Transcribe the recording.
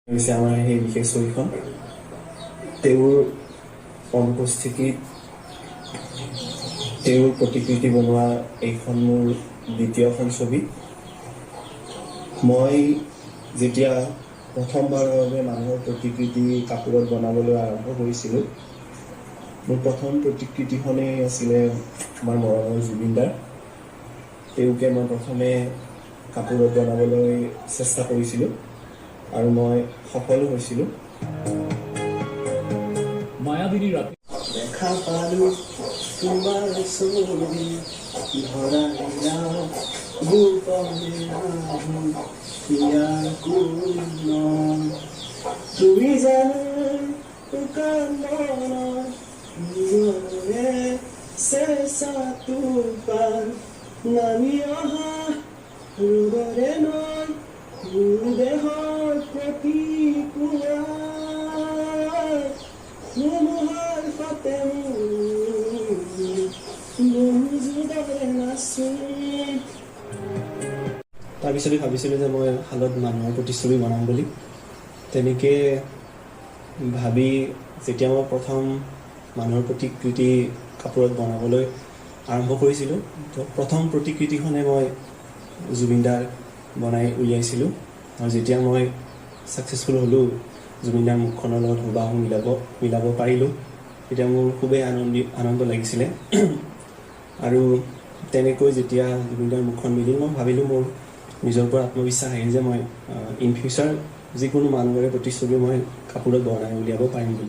হৈছে আমাৰ সেই বিশেষ ছবিখন। তেওঁৰ অনুপস্থিতিত তেওঁৰ প্ৰতিকৃতি বনোৱা এইখন মোৰ দ্বিতীয়খন ছবি। মই যেতিয়া প্ৰথমবাৰৰ বাবে মানুহৰ প্ৰতিকৃতি কাপোৰত বনাবলৈ আৰম্ভ কৰিছিলোঁ, মোৰ প্ৰথম প্ৰতিকৃতিখনেই আছিলে আমাৰ মৰমৰ জুবিনদাৰ। তেওঁকে মই প্ৰথমে কাপোৰত বনাবলৈ চেষ্টা কৰিছিলোঁ আৰু মই সফলো হৈছিলোঁ। মায়াবিনী ৰাতি দেখা পালো তোমাৰ ছবি ধৰা দিলা গোপনে আহো ইয়াৰ পূৰ্ণ তুমি জানো কান্দনে চেঁচা তোপান নামি অহা ৰোগৰে নয় মোৰ দেহৰ প্ৰতিক্ৰিয়া ধুমুহাৰ পাতে তাৰপিছতে ভাবিছিলোঁ যে মই শালত মানুহৰ প্ৰতিচ্ছবি বনাম বুলি। তেনেকৈ ভাবি যেতিয়া মই প্ৰথম মানুহৰ প্ৰতিকৃতি কাপোৰত বনাবলৈ আৰম্ভ কৰিছিলোঁ, তো প্ৰথম প্ৰতিকৃতিখনে মই জুবিনদাৰ বনাই উলিয়াইছিলোঁ। আৰু যেতিয়া মই ছাকচেছফুল হ'লোঁ, জুবিনদাৰ মুখখনৰ লগত হুবাহু মিলাব পাৰিলোঁ, তেতিয়া মোৰ খুবেই আনন্দ লাগিছিলে। আৰু তেনেকৈ যেতিয়া জুবিনদাৰ মুখখন মিলিল, মই ভাবিলোঁ মোৰ নিজৰ পৰা আত্মবিশ্বাস আহিল যে মই ইন ফিউচাৰ যিকোনো মানুহৰে প্ৰতিচ্ছবি মই কাপোৰত বনাই উলিয়াব পাৰিম বুলি।